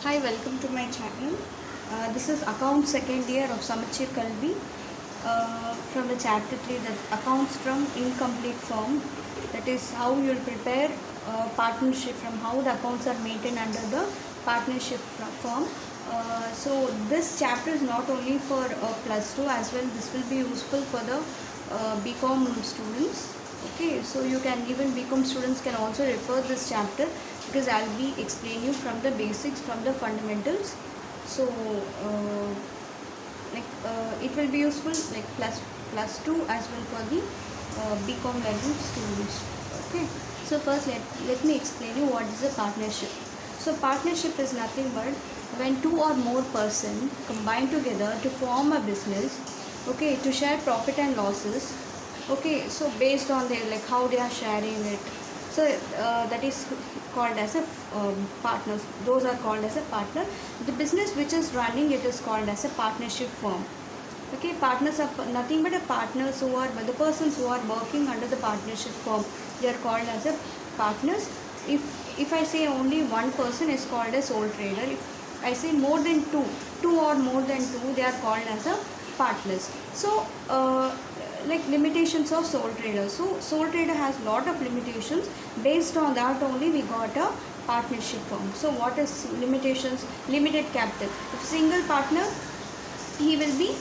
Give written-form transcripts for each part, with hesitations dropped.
Hi, welcome to my channel. This is account second year of Samachir Kalvi from the chapter 3, that accounts from incomplete form. That is how you will prepare partnership, from how the accounts are maintained under the partnership form. So this chapter is not only for plus 2 as well. This will be useful for the BCom students. Okay, so you can, even BCom students can also refer this chapter, because I'll be explaining you from the basics, from the fundamentals. So it will be useful like plus 2 as well for the BCom level students. Okay, so first let me explain you what is a partnership. So partnership is nothing but when two or more person combine together to form a business, okay, to share profit and losses. Okay, so based on their, like, how they are sharing it, so that is called as a partners. Those are called as a partner. The business which is running, it is called as a partnership firm. Okay, partners are nothing but a partners who are, the persons who are working under the partnership firm, they are called as a partners. If I say only one person, is called a sole trader. If I say more than two or more than two, they are called as a partners. So like limitations of sole trader. So sole trader has lot of limitations. Based on that only we got a partnership firm. So what is limitations? Limited capital. If single partner, he will be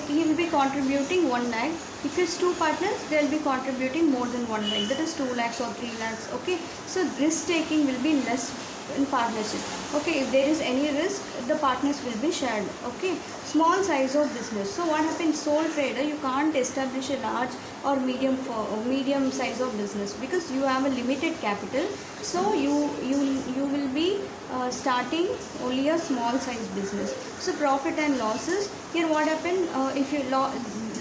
he will be contributing 1 lakh. If it's two partners, they will be contributing more than 1 lakh, that is 2 lakhs or 3 lakhs. Okay, so risk taking will be less in partnership. Okay, if there is any risk, the partners will be shared. Okay, small size of business. So what happens, sole trader, you can't establish a large or medium size of business, because you have a limited capital. So you will be starting only a small size business. So profit and losses, here what happened, if your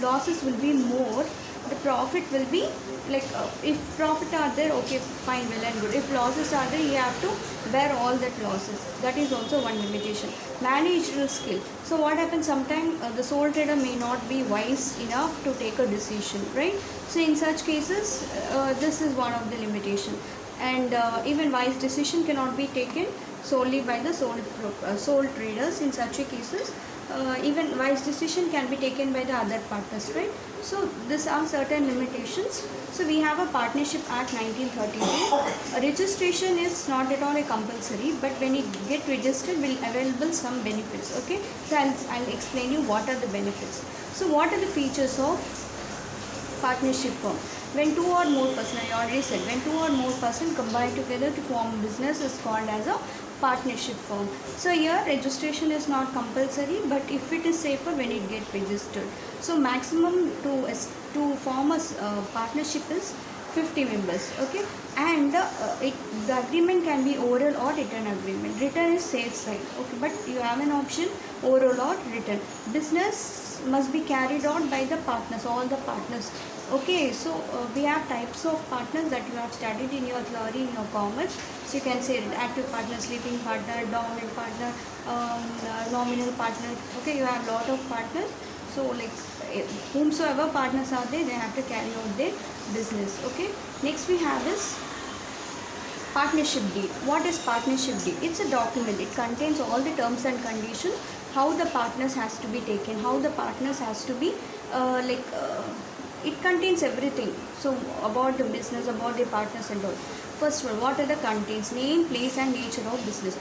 losses will be more, the profit will be like, if profit are there, okay, fine, well and good. If losses are there, you have to bear all that losses. That is also one limitation. Managerial skill. So what happens, sometimes the sole trader may not be wise enough to take a decision, right? So in such cases, this is one of the limitation. And even wise decision cannot be taken solely by the sole traders. In such a cases, even wise decision can be taken by the other partners, right? So these are certain limitations. So we have a Partnership Act 1933. Registration is not at all a compulsory, but when you get registered, will available some benefits. Okay, so I'll explain you what are the benefits. So what are the features of partnership firm? When two or more person, I already said, when two or more person combine together to form business, is called as a partnership firm. So here registration is not compulsory, but if it is safer when it get registered. So maximum to form a partnership is 50 members. Okay, and the agreement can be oral or written agreement. Written is safe side. Okay, but you have an option, oral or written. Business must be carried out by the partners, all the partners. Okay, so we have types of partners that you have studied in your theory, in your commerce. So you can say active partner, sleeping partner, dominant partner, nominal partner. Okay, you have lot of partners. So like whomsoever partners are there, they have to carry out their business. Okay, next we have is partnership deed. What is partnership deed? It's a document. It contains all the terms and conditions, how the partners has to be taken, how the partners has to be it contains everything. So about the business, about the partners and all. First of all, what are the contents? Name, place and nature of business.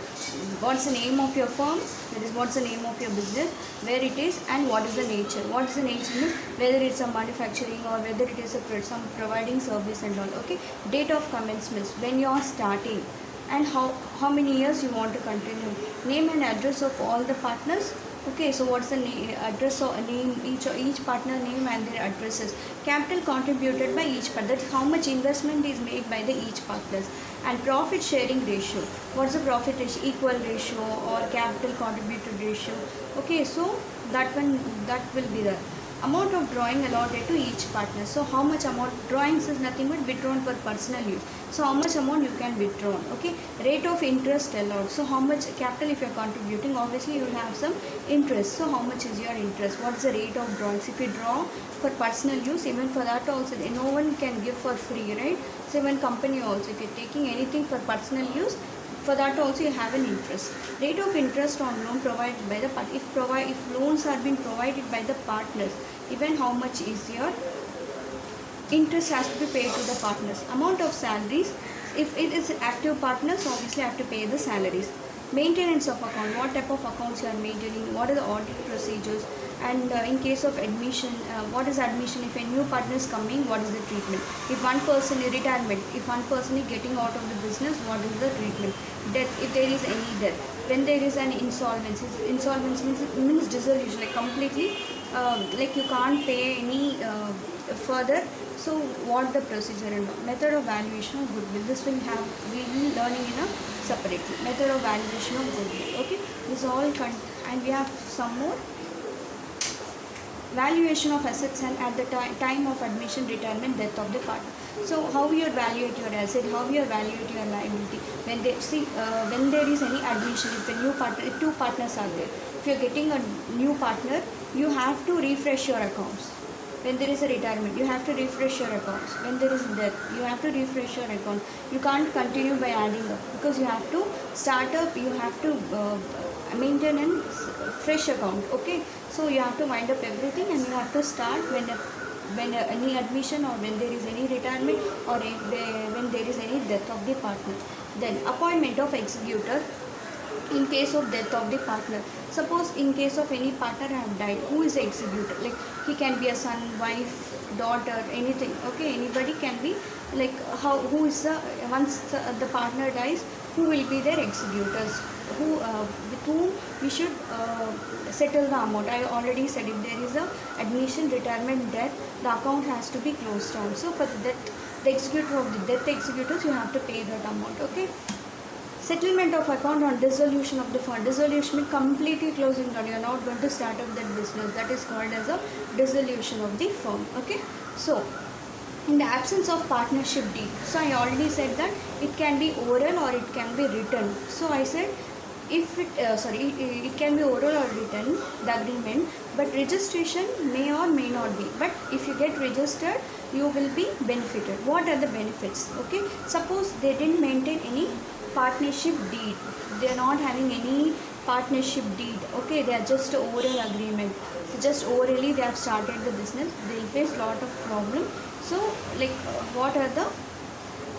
What's the name of your firm? That is, what's the name of your business, where it is, and what is the nature. What is the nature means whether it's a manufacturing or whether it is a some providing service and all. Okay, date of commencement, when you are starting, and how many years you want to continue. Name and address of all the partners. Okay, so what's the address or name, each partner name and their addresses. Capital contributed by each partner, that's how much investment is made by the each partners. And profit sharing ratio. What's the profit ratio? Equal ratio or capital contributed ratio. Okay, so that will be the amount of drawing allotted to each partner. So how much amount, drawings is nothing but withdrawn for personal use. So how much amount you can withdraw. Okay, rate of interest allowed. So how much capital, if you are contributing, obviously you will have some interest. So how much is your interest? What's the rate of drawings? If you draw for personal use, even for that also, no one can give for free, right? So even company also, if you're taking anything for personal use, For that also you have an interest. Rate of interest on loan provided by the part. If loans are being provided by the partners, even how much is your interest has to be paid to the partners. Amount of salaries, if it is active partners, obviously I have to pay the salaries. Maintenance of account, what type of accounts you are maintaining, what are the audit procedures, and in case of admission, what is admission, if a new partner is coming, what is the treatment, if one person is retirement, if one person is getting out of the business, what is the treatment, death, if there is any death, when there is an insolvency, means dissolution, like completely, like you can't pay any further. So what the procedure and method of valuation of goodwill, this we will be learning in a separately. Method of valuation of goodwill, okay, this all and we have some more. Valuation of assets and at the time of admission, retirement, death of the partner. So how you evaluate your asset, how you evaluate your liability when they see when there is any admission, if a new partner, if two partners are there, if you are getting a new partner, you have to refresh your accounts. When there is a retirement, you have to refresh your accounts. When there is death, you have to refresh your account. You can't continue by adding up, because you have to start up, you have to maintain a fresh account, okay. So you have to wind up everything, and you have to start when any admission, or when there is any retirement, or when there is any death of the partner. Then appointment of executor in case of death of the partner. Suppose in case of any partner have died, who is the executor? Like he can be a son, wife, daughter, anything, okay, anybody can be, like who is the, once the partner dies, who will be their executors, who with whom we should settle the amount. I already said, if there is a admission, retirement, death, the account has to be closed down. So for the death, the executor of the death executors, you have to pay that amount, okay. Settlement of account on dissolution of the fund. Dissolution means completely closing down. You are not going to start up that business. That is called as a dissolution of the firm. Okay. So, in the absence of partnership deed. So, I already said that it can be oral or it can be written. So, I said if it, it can be oral or written, the agreement, but registration may or may not be. But if you get registered, you will be benefited. What are the benefits? Okay. Suppose they didn't maintain any partnership deed, they are not having any partnership deed, okay, they are just oral agreement, so just orally they have started the business, they will face lot of problem. So like what are the,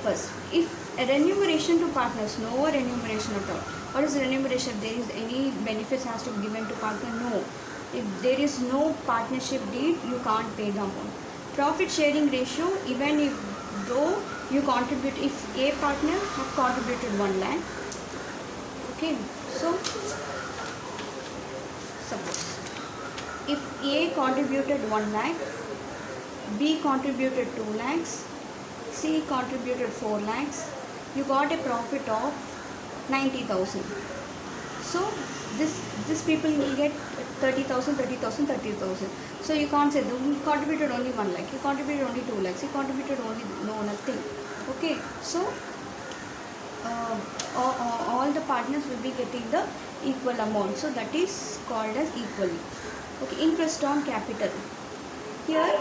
first, if a remuneration to partners, no remuneration at all. What is remuneration? If there is any benefits has to be given to partner, no. If there is no partnership deed, you can't pay the amount. Profit sharing ratio, even if though you contribute, if a partner have contributed 1 lakh, okay, so suppose if A contributed 1 lakh, B contributed 2 lakhs, C contributed 4 lakhs, you got a profit of 90,000. So this people will get 30,000, 30,000, 30,000. So you can't say he contributed only 1 lakh, he contributed only 2 lakhs, he contributed only nothing. Okay, so all the partners will be getting the equal amount. So that is called as equally. Okay, interest on capital. Here,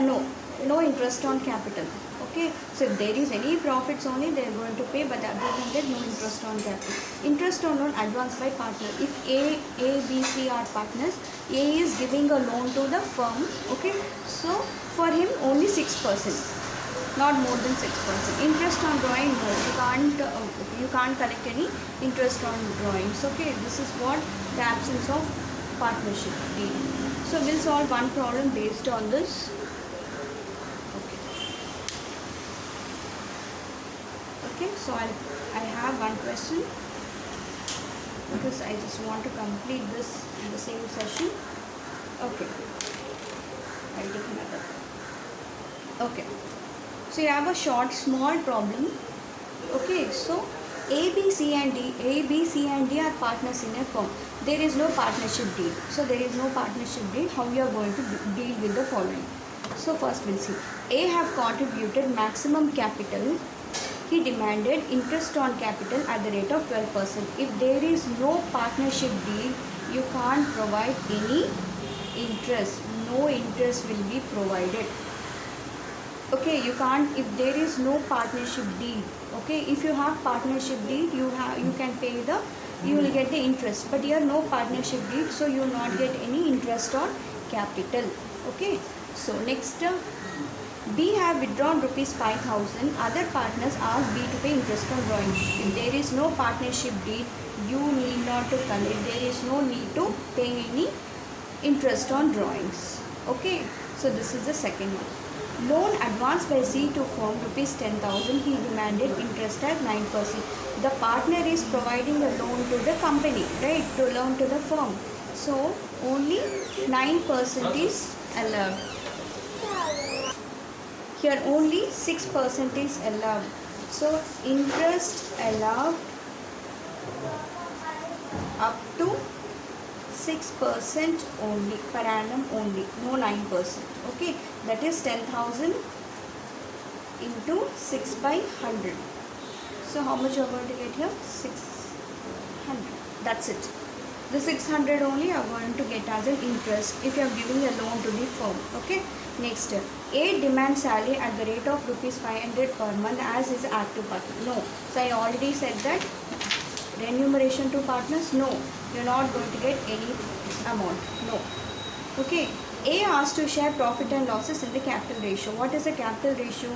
no interest on capital. Okay, so if there is any profits only, they are going to pay, but other than that, no interest on capital. Interest on loan advanced by partner. If A, B, C are partners, A is giving a loan to the firm. Okay, so for him only 6%, not more than 6%. Interest on drawing, no, you can't collect any interest on drawings. Okay, this is what the absence of partnership deed. So we'll solve one problem based on this. Okay, so I have one question, because I just want to complete this in the same session. Okay, I'll take another. Okay, so you have a small problem. Okay, so A, B, C and D are partners in a firm. There is no partnership deed. So there is no partnership deed. How you are going to deal with the following? So first we'll see. A have contributed maximum capital. He demanded interest on capital at the rate of 12%. If there is no partnership deed, you can't provide any interest. No interest will be provided. Okay, you can't if there is no partnership deed. Okay, if you have partnership deed, you can pay the, you will get the interest, but here no partnership deed, so you will not get any interest on capital. Okay, so next, B have withdrawn rupees 5,000. Other partners ask B to pay interest on drawing. If there is no partnership deed, you need not to collect. There is no need to pay any interest on drawings. Okay, so this is the second one. Loan advanced by C to firm rupees 10,000. He demanded interest at 9%. The partner is providing a loan to the company, right? To loan to the firm. So only 9% is allowed. Here only 6% is allowed. So interest allowed up to 6% only per annum only, no 9%. Okay, that is 10,000 into 6 by 100. So how much you are going to get here? 600. That's it. The 600 only are going to get as an interest if you are giving a loan to the firm. Okay. Next, A demands salary at the rate of rupees 500 per month as his active partner. No. So I already said that remuneration to partners. No, you are not going to get any amount. No. Okay. A asked to share profit and losses in the capital ratio. What is the capital ratio?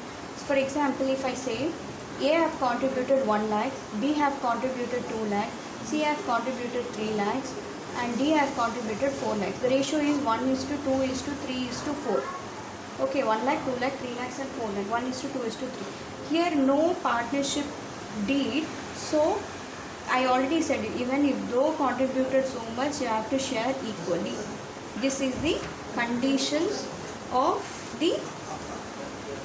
For example, if I say A have contributed 1 lakh, B have contributed 2 lakh, C have contributed 3 lakhs, and D have contributed 4 lakhs. The ratio is 1:2:3:4. Okay, 1 lakh, 2 lakh, 3 lakhs and 4 lakh. 1:2:3. Here no partnership deed. So I already said it, even if though contributed so much, you have to share equally. This is the conditions of the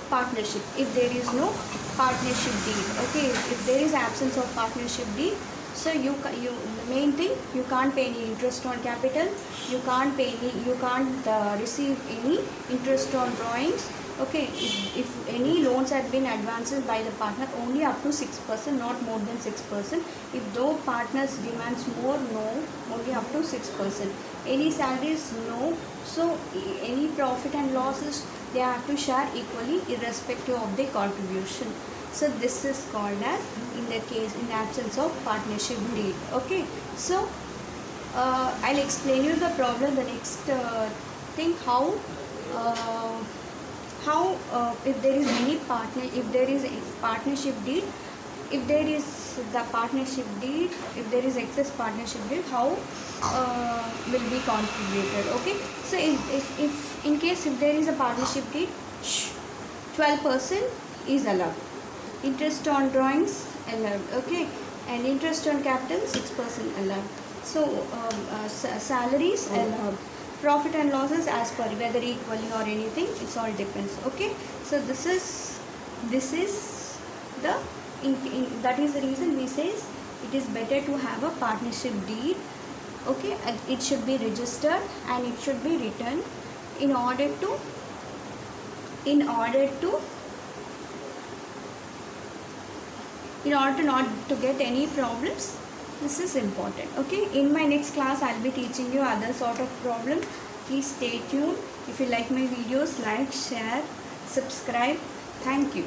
partnership. If there is no partnership deed, okay, if there is absence of partnership deed, so the main thing, you can't pay any interest on capital, you can't receive any interest on drawings. Okay, if any loans had been advances by the partner, only up to 6%, not more than 6%. If though partners demands more, no, only up to 6%. Any salaries, no. So any profit and losses, they have to share equally irrespective of the contribution. So this is called as in the absence of partnership deed. Okay, so I'll explain you the problem. The next thing, how if there is any if there is a partnership deed, if there is the partnership deed, if there is excess partnership deed, how will be contributed. Okay, so if in case if there is a partnership deed, 12% is allowed. Interest on drawings allowed. Okay, and interest on capital 6% allowed. So salaries allowed. Profit and losses as per, whether equally or anything, it's all depends. Okay, so this is the that is the reason we says it is better to have a partnership deed. Okay, and it should be registered and it should be written in order not to get any problems. This is important. Okay, in my next class I'll be teaching you other sort of problem. Please stay tuned. If you like my videos, like, share, subscribe. Thank you.